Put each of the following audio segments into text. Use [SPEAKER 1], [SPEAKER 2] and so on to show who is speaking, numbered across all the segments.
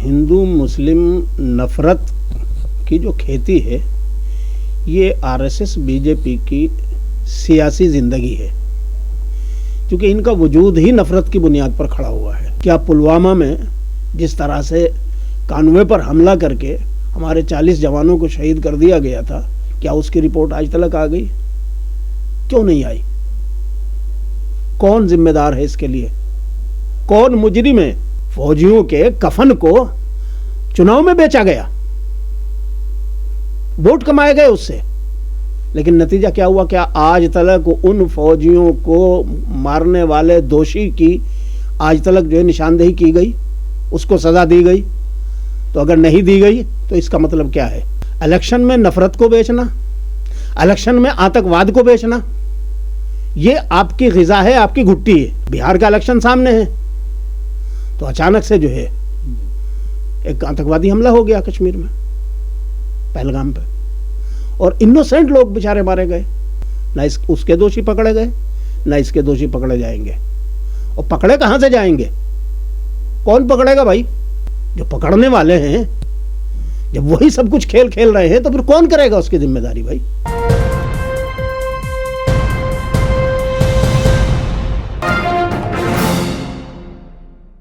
[SPEAKER 1] हिंदू मुस्लिम नफरत की जो खेती है ये आरएसएस बीजेपी की सियासी जिंदगी है, क्योंकि इनका वजूद ही नफरत की बुनियाद पर खड़ा हुआ है। क्या पुलवामा में जिस तरह से कानवे पर हमला करके हमारे 40 जवानों को शहीद कर दिया गया था, क्या उसकी रिपोर्ट आज तक आ गई? क्यों नहीं आई? कौन जिम्मेदार है इसके लिए? कौन मुजरिम है? फौजियों के कफन को चुनाव में बेचा गया, वोट कमाए गए उससे, लेकिन नतीजा क्या हुआ? क्या आज तक उन फौजियों को मारने वाले दोषी की आज तक जो है निशानदेही की गई, उसको सजा दी गई? तो अगर नहीं दी गई तो इसका मतलब क्या है? इलेक्शन में नफरत को बेचना, इलेक्शन में आतंकवाद को बेचना, ये आपकी ग़िज़ा है, आपकी घुट्टी है। बिहार का इलेक्शन सामने है तो अचानक से जो है एक आतंकवादी हमला हो गया कश्मीर में, पहलगाम पे, और इनोसेंट लोग बेचारे मारे गए। ना उसके दोषी पकड़े गए, ना इसके दोषी पकड़े जाएंगे। और पकड़े कहां से जाएंगे? कौन पकड़ेगा भाई? जो पकड़ने वाले हैं, जब वही सब कुछ खेल खेल रहे हैं तो फिर कौन करेगा उसकी जिम्मेदारी भाई?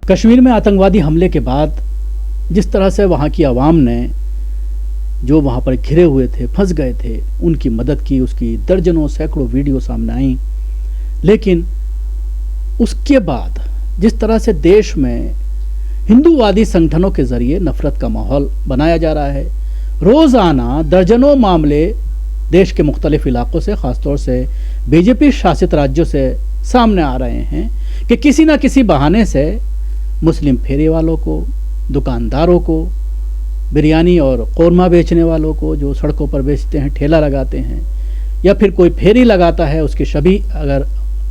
[SPEAKER 2] कश्मीर में आतंकवादी हमले के बाद जिस तरह से वहाँ की आवाम ने, जो वहाँ पर घिरे हुए थे, फंस गए थे, उनकी मदद की, उसकी दर्जनों सैकड़ों वीडियो सामने आई। लेकिन उसके बाद जिस तरह से देश में हिंदूवादी संगठनों के ज़रिए नफ़रत का माहौल बनाया जा रहा है, रोज़ाना दर्जनों मामले देश के मुख्तलिफ इलाक़ों से, ख़ासतौर से बीजेपी शासित राज्यों से सामने आ रहे हैं कि किसी न किसी बहाने से मुस्लिम फेरी वालों को, दुकानदारों को, बिरयानी और कौरमा बेचने वालों को जो सड़कों पर बेचते हैं, ठेला लगाते हैं, या फिर कोई फेरी लगाता है, उसकी छवि अगर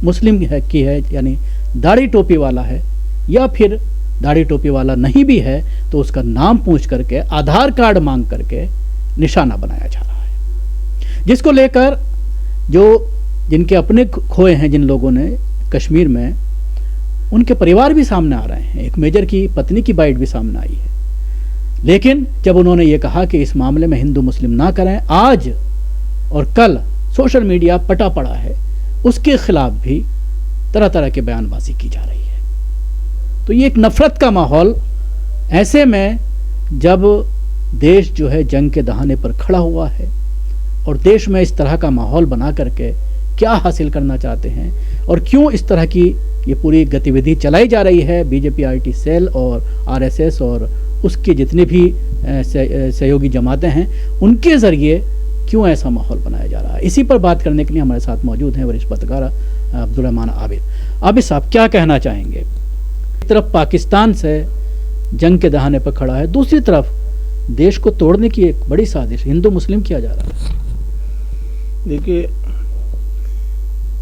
[SPEAKER 2] मुस्लिम की है, यानी दाढ़ी टोपी वाला है, या फिर दाढ़ी टोपी वाला नहीं भी है तो उसका नाम पूछ करके, आधार कार्ड मांग करके निशाना बनाया जा रहा है। जिसको लेकर जिनके अपने खोए हैं जिन लोगों ने कश्मीर में, उनके परिवार भी सामने आ रहे हैं। एक मेजर की पत्नी की बाइट भी सामने आई है। लेकिन जब उन्होंने ये कहा कि इस मामले में हिंदू मुस्लिम ना करें, आज और कल सोशल मीडिया पटा पड़ा है, उसके खिलाफ भी तरह तरह के बयानबाजी की जा रही है। तो ये एक नफरत का माहौल, ऐसे में जब देश जो है जंग के दहाने पर खड़ा हुआ है और देश में इस तरह का माहौल बना करके क्या हासिल करना चाहते हैं और क्यों इस तरह की ये पूरी गतिविधि चलाई जा रही है, बीजेपी आईटी सेल और आरएसएस और उसके जितने भी सहयोगी जमातें हैं, उनके ज़रिए क्यों ऐसा माहौल बनाया जा रहा है, इसी पर बात करने के लिए हमारे साथ मौजूद हैं वरिष्ठ पत्रकार अब्दुल रहमान आबिद। आबिद साहब, क्या कहना चाहेंगे? एक तरफ पाकिस्तान से जंग के दहाने पर खड़ा है, दूसरी तरफ देश को तोड़ने की एक बड़ी साजिश हिंदू मुस्लिम किया जा रहा है।
[SPEAKER 1] देखिए,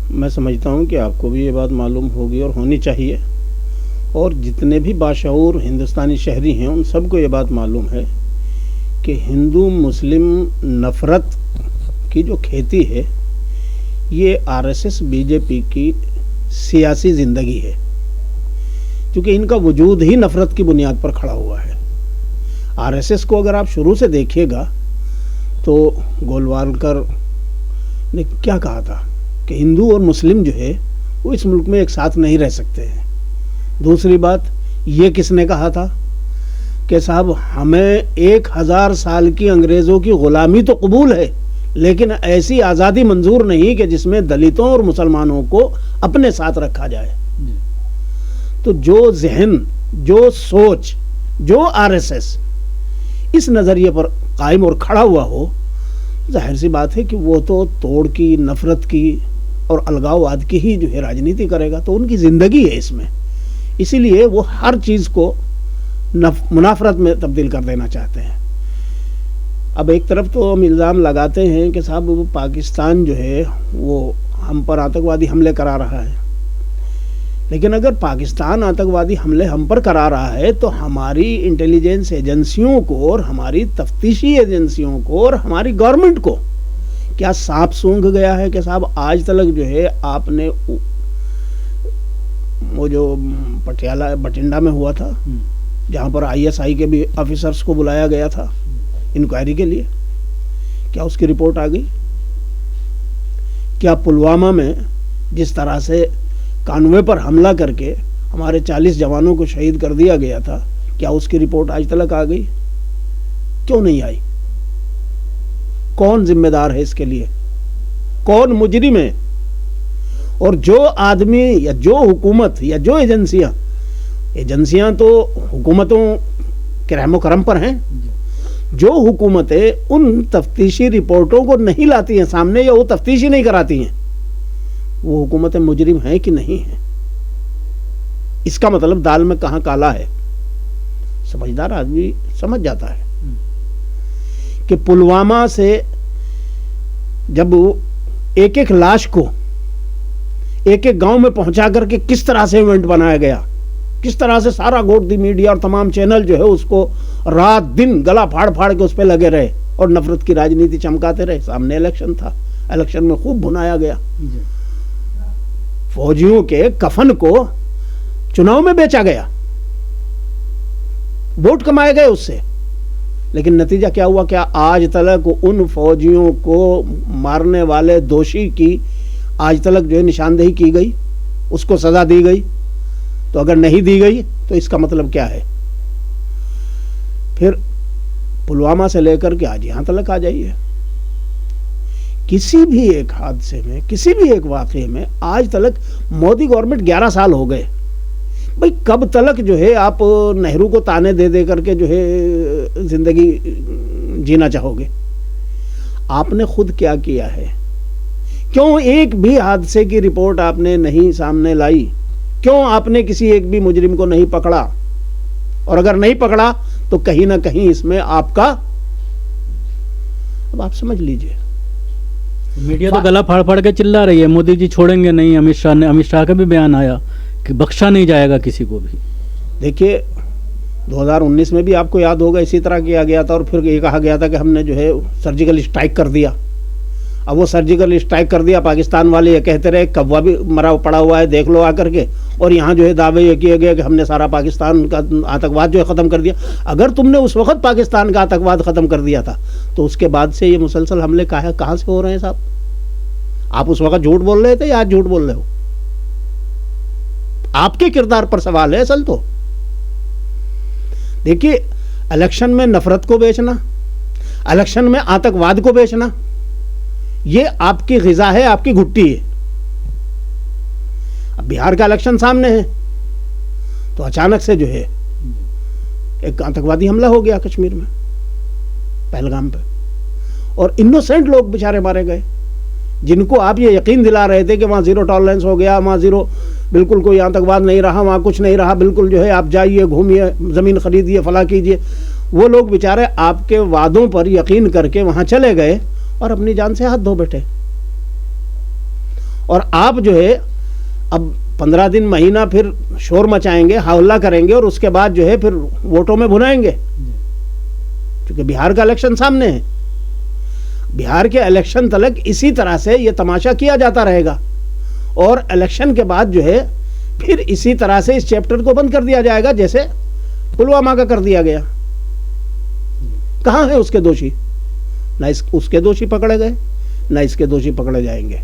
[SPEAKER 1] मैं समझता हूँ कि आपको भी ये बात मालूम होगी और होनी चाहिए, और जितने भी बाशऊर हिंदुस्तानी शहरी हैं उन सबको ये बात मालूम है कि हिंदू मुस्लिम नफ़रत की जो खेती है ये आरएसएस बीजेपी की सियासी ज़िंदगी है, क्योंकि इनका वजूद ही नफ़रत की बुनियाद पर खड़ा हुआ है। आरएसएस को अगर आप शुरू से देखिएगा तो गोलवालकर ने क्या कहा था कि हिंदू और मुस्लिम जो है वो इस मुल्क में एक साथ नहीं रह सकते हैं। दूसरी बात, ये किसने कहा था कि साहब हमें 1000 साल की अंग्रेज़ों की ग़ुलामी तो कबूल है, लेकिन ऐसी आज़ादी मंजूर नहीं कि जिसमें दलितों और मुसलमानों को अपने साथ रखा जाए। तो जो जहन, जो सोच, जो आरएसएस इस नज़रिए पर कायम और खड़ा हुआ हो, जाहिर सी बात है कि वो तो तोड़ की, नफ़रत की और अलगाववाद की ही जो है राजनीति करेगा। तो उनकी ज़िंदगी है इसमें, इसीलिए वो हर चीज़ को मुनाफरत में तब्दील कर देना चाहते हैं। अब एक तरफ तो हम इल्ज़ाम लगाते हैं कि साहब वो पाकिस्तान जो है वो हम पर आतंकवादी हमले करा रहा है, लेकिन अगर पाकिस्तान आतंकवादी हमले हम पर करा रहा है तो हमारी इंटेलिजेंस एजेंसियों को और हमारी तफ्तीशी एजेंसियों को और हमारी गवर्नमेंट को क्या सांप सूंघ गया है कि साहब आज तक जो है आपने वो जो पटियाला बठिंडा में हुआ था जहाँ पर ISI के भी ऑफिसर्स को बुलाया गया था इंक्वायरी के लिए, क्या उसकी रिपोर्ट आ गई? क्या पुलवामा में जिस तरह से कानवे पर हमला करके हमारे 40 जवानों को शहीद कर दिया गया था, क्या उसकी रिपोर्ट आज तक आ गई? क्यों नहीं आई? कौन जिम्मेदार है इसके लिए? कौन मुजरिम है? और जो आदमी या जो हुकूमत या जो एजेंसियां तो हुकूमतों के रहमो करम पर हैं, जो हुकूमतें उन तफ्तीशी रिपोर्टों को नहीं लाती हैं सामने या वो तफ्तीश ही नहीं कराती हैं, वो हुकूमतें मुजरिम हैं कि नहीं हैं? इसका मतलब दाल में कहाँ काला है। समझदार आदमी समझ जाता है कि पुलवामा से जब एक एक लाश को एक एक गांव में पहुंचा करके किस तरह से इवेंट बनाया गया, किस तरह से सारा गोट दी मीडिया और तमाम चैनल जो है उसको रात दिन गला फाड़ फाड़ के उस पर लगे रहे और नफरत की राजनीति चमकाते रहे। सामने इलेक्शन था, इलेक्शन में खूब भुनाया गया, फौजियों के कफन को चुनाव में बेचा गया, वोट कमाए गए उससे, लेकिन नतीजा क्या हुआ? क्या आज तक उन फौजियों को मारने वाले दोषी की आज तक जो है निशानदेही की गई, उसको सजा दी गई? तो अगर नहीं दी गई तो इसका मतलब क्या है? फिर पुलवामा से लेकर के आज यहां तक आ जाइए, किसी भी एक हादसे में, किसी भी एक वाकये में आज तक मोदी गवर्नमेंट 11 साल हो गए। भाई कब तक जो है आप नेहरू को ताने दे दे करके जो है जिंदगी जीना चाहोगे? आपने खुद क्या किया है? क्यों एक भी हादसे की रिपोर्ट आपने नहीं सामने लाई? क्यों आपने किसी एक भी मुजरिम को नहीं पकड़ा? और अगर नहीं पकड़ा तो कहीं ना कहीं इसमें आपका, अब आप समझ लीजिए,
[SPEAKER 2] मीडिया तो गला फाड़ फाड़ के चिल्ला रही है, मोदी जी छोड़ेंगे नहीं। अमित शाह का भी बयान आया कि बख्शा नहीं जाएगा किसी को भी।
[SPEAKER 1] देखिए 2019 में भी आपको याद होगा इसी तरह किया गया था और फिर ये कहा गया था कि हमने जो है सर्जिकल स्ट्राइक कर दिया। अब वो सर्जिकल स्ट्राइक कर दिया, पाकिस्तान वाले ये कहते रहे कौवा भी मरा पड़ा हुआ है देख लो आकर के, और यहाँ जो है दावे ये किए गए कि हमने सारा पाकिस्तान का आतंकवाद जो है ख़त्म कर दिया। अगर तुमने उस वक्त पाकिस्तान का आतंकवाद ख़त्म कर दिया था तो उसके बाद से ये मुसलसल हमले कहाँ से हो रहे हैं साहब? आप उस वक्त झूठ बोल रहे थे या आज झूठ बोल रहे हो? आपके किरदार पर सवाल है असल तो। देखिए इलेक्शन में नफरत को बेचना, इलेक्शन में आतंकवाद को बेचना, ये आपकी ग़िज़ा है, आपकी घुट्टी है। अब बिहार का इलेक्शन सामने है तो अचानक से जो है एक आतंकवादी हमला हो गया कश्मीर में, पहलगाम पे, और इनोसेंट लोग बेचारे मारे गए जिनको आप ये यकीन दिला रहे थे कि वहाँ ज़ीरो टॉलरेंस हो गया, वहाँ ज़ीरो बिल्कुल कोई आतंकवाद नहीं रहा, वहाँ कुछ नहीं रहा, बिल्कुल जो है आप जाइए घूमिए ज़मीन खरीदिए फला कीजिए। वो लोग बेचारे आपके वादों पर यकीन करके वहाँ चले गए और अपनी जान से हाथ धो बैठे। और आप जो है अब 15 दिन महीना फिर शोर मचाएंगे, हल्ला करेंगे और उसके बाद जो है फिर वोटों में भुनाएंगे, क्योंकि बिहार का इलेक्शन सामने है। बिहार के इलेक्शन तक इसी तरह से ये तमाशा किया जाता रहेगा और इलेक्शन के बाद जो है फिर इसी तरह से इस चैप्टर को बंद कर दिया जाएगा जैसे पुलवामा का कर दिया गया। कहाँ है उसके दोषी? ना उसके दोषी पकड़े गए, ना इसके दोषी पकड़े जाएंगे।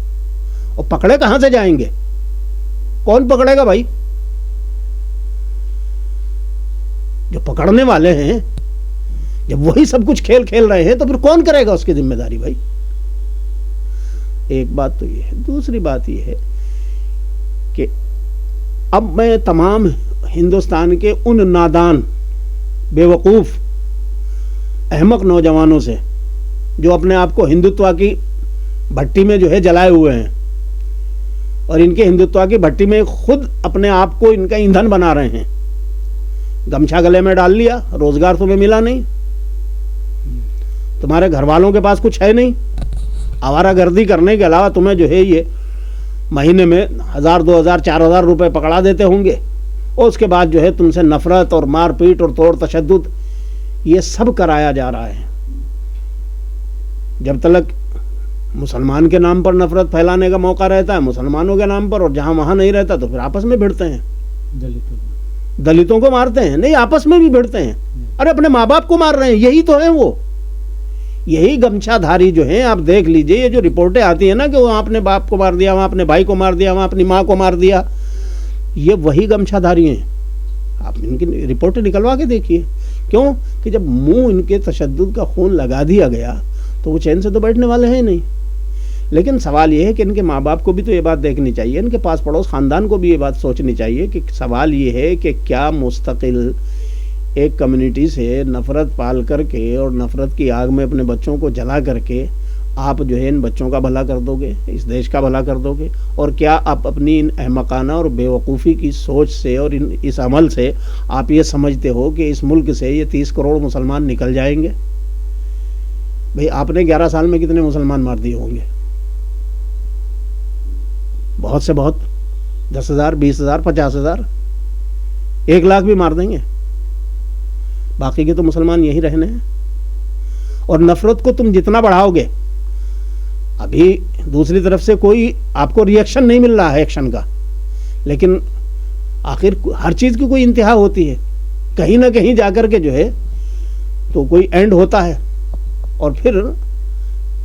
[SPEAKER 1] और पकड़े कहाँ से जाएंगे? कौन पकड़ेगा भाई? जो पकड़ने वाले हैं, जब वही सब कुछ खेल खेल रहे हैं तो फिर कौन करेगा उसकी जिम्मेदारी भाई? एक बात तो ये है। दूसरी बात ये है कि अब मैं तमाम हिंदुस्तान के उन नादान, बेवकूफ़, अहमक नौजवानों से जो अपने आप को हिंदुत्व की भट्टी में जो है जलाए हुए हैं और इनके हिंदुत्व की भट्टी में खुद अपने आप को इनका ईंधन बना रहे हैं, गमछा गले में डाल लिया, रोजगार तुम्हें मिला नहीं, तुम्हारे घर वालों के पास कुछ है नहीं, आवारागर्दी करने के अलावा तुम्हें जो है ये महीने में 1000, 2000, 4000 रुपए पकड़ा देते होंगे और उसके बाद जो है तुमसे नफरत और मारपीट और तोड़ तशद्दुद ये सब कराया जा रहा है। जब तक मुसलमान के नाम पर नफरत फैलाने का मौका रहता है मुसलमानों के नाम पर, और जहां वहां नहीं रहता तो फिर आपस में भिड़ते हैं। दलितों को मारते हैं, नहीं आपस में भी भिड़ते हैं। अरे अपने माँ बाप को मार रहे हैं, यही तो है वो, यही गमछाधारी जो हैं। आप देख लीजिए ये जो रिपोर्टें आती है ना कि वहाँ अपने बाप को मार दिया, वहाँ अपने भाई को मार दिया, वहाँ अपनी माँ को मार दिया, ये वही गमछाधारी हैं। आप इनकी रिपोर्टें निकलवा के देखिए। क्यों कि जब मुंह इनके तशद्दुद का खून लगा दिया गया तो वो चैन से तो बैठने वाले हैं नहीं। लेकिन सवाल ये है कि इनके माँ बाप को भी तो ये बात देखनी चाहिए, इनके पास पड़ोस ख़ानदान को भी ये बात सोचनी चाहिए कि सवाल ये है कि क्या मुस्तकिल एक कम्युनिटी से नफ़रत पाल करके और नफ़रत की आग में अपने बच्चों को जला करके आप जो है इन बच्चों का भला कर दोगे, इस देश का भला कर दोगे? और क्या आप अपनी इन अहमकाना और बेवकूफ़ी की सोच से और इस अमल से आप ये समझते हो कि इस मुल्क से ये 30 करोड़ मुसलमान निकल जाएंगे? भाई आपने 11 साल में कितने मुसलमान मार दिए होंगे? बहुत से बहुत 10,000, 20,000, 50,000, 1 लाख भी मार देंगे, बाकी के तो मुसलमान यही रहने हैं। और नफरत को तुम जितना बढ़ाओगे, अभी दूसरी तरफ से कोई आपको रिएक्शन नहीं मिल रहा है एक्शन का, लेकिन आखिर हर चीज़ की कोई इंतहा होती है, कहीं ना कहीं जाकर के जो है तो कोई एंड होता है और फिर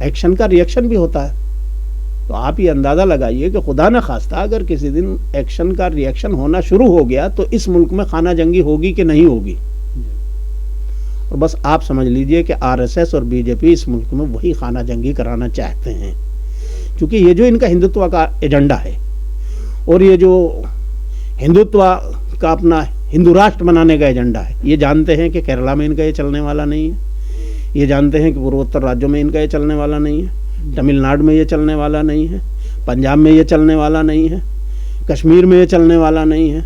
[SPEAKER 1] एक्शन का रिएक्शन भी होता है। तो आप ये अंदाज़ा लगाइए कि खुदा न खास्ता अगर किसी दिन एक्शन का रिएक्शन होना शुरू हो गया तो इस मुल्क में खाना जंगी होगी कि नहीं होगी। और बस आप समझ लीजिए कि आरएसएस और बीजेपी इस मुल्क में वही खाना जंगी कराना चाहते हैं, क्योंकि ये जो इनका हिंदुत्व का एजेंडा है और ये जो हिंदुत्व का अपना हिंदू राष्ट्र बनाने का एजेंडा है, ये जानते हैं कि केरला में इनका ये चलने वाला नहीं है, ये जानते हैं कि पूर्वोत्तर राज्यों में इनका ये चलने वाला नहीं है, तमिलनाडु में ये चलने वाला नहीं है, पंजाब में ये चलने वाला नहीं है, कश्मीर में ये चलने वाला नहीं है।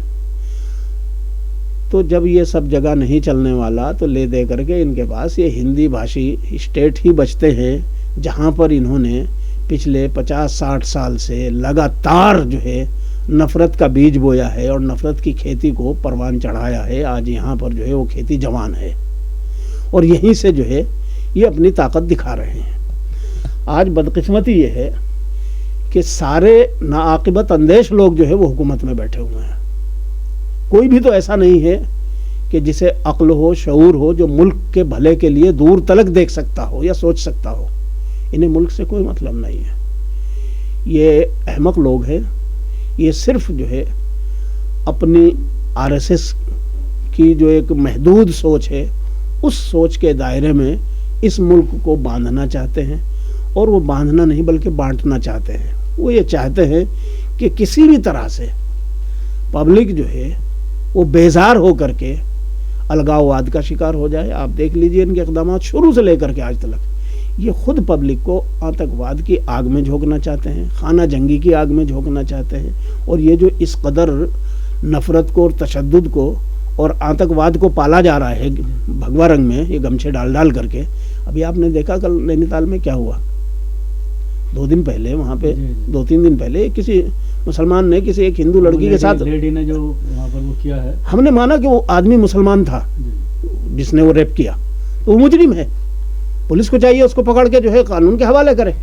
[SPEAKER 1] तो जब ये सब जगह नहीं चलने वाला तो ले दे करके इनके पास ये हिंदी भाषी स्टेट ही बचते हैं, जहाँ पर इन्होंने पिछले 50-60 साल से लगातार जो है नफ़रत का बीज बोया है और नफ़रत की खेती को परवान चढ़ाया है। आज यहाँ पर जो है वो खेती जवान है और यहीं से जो है ये अपनी ताकत दिखा रहे हैं। आज बदकिस्मती ये है कि सारे नाआकिबत अंदेश लोग जो है वो हुकूमत में बैठे हुए हैं। कोई भी तो ऐसा नहीं है कि जिसे अक्ल हो, शऊर हो, जो मुल्क के भले के लिए दूर तलक देख सकता हो या सोच सकता हो। इन्हें मुल्क से कोई मतलब नहीं है। ये अहमक लोग हैं, ये सिर्फ जो है अपनी आरएसएस की जो एक महदूद सोच है उस सोच के दायरे में इस मुल्क को बांधना चाहते हैं, और वो बांधना नहीं बल्कि बांटना चाहते हैं। वो ये चाहते हैं कि किसी भी तरह से पब्लिक जो है वो बेजार हो करके अलगाववाद का शिकार हो जाए। आप देख लीजिए इनके इक़दाम शुरू से लेकर के आज तक ये खुद पब्लिक को आतंकवाद की आग में झोंकना चाहते हैं, खाना जंगी की आग में झोंकना चाहते हैं। और ये जो इस कदर नफ़रत को और तशद्दुद को और आतंकवाद को पाला जा रहा है भगवा रंग में, ये गमछे डाल डाल करके। अभी आपने देखा कल नैनीताल में क्या हुआ, 2 दिन पहले वहाँ पे 2-3 दिन पहले किसी मुसलमान ने किसी एक हिंदू लड़की के साथ,
[SPEAKER 2] लेडी ने जो वहाँ पर वो किया है,
[SPEAKER 1] हमने माना कि वो आदमी मुसलमान था जिसने वो रेप किया, तो वो मुजरिम है। पुलिस को चाहिए उसको पकड़ के जो है कानून के हवाले करे।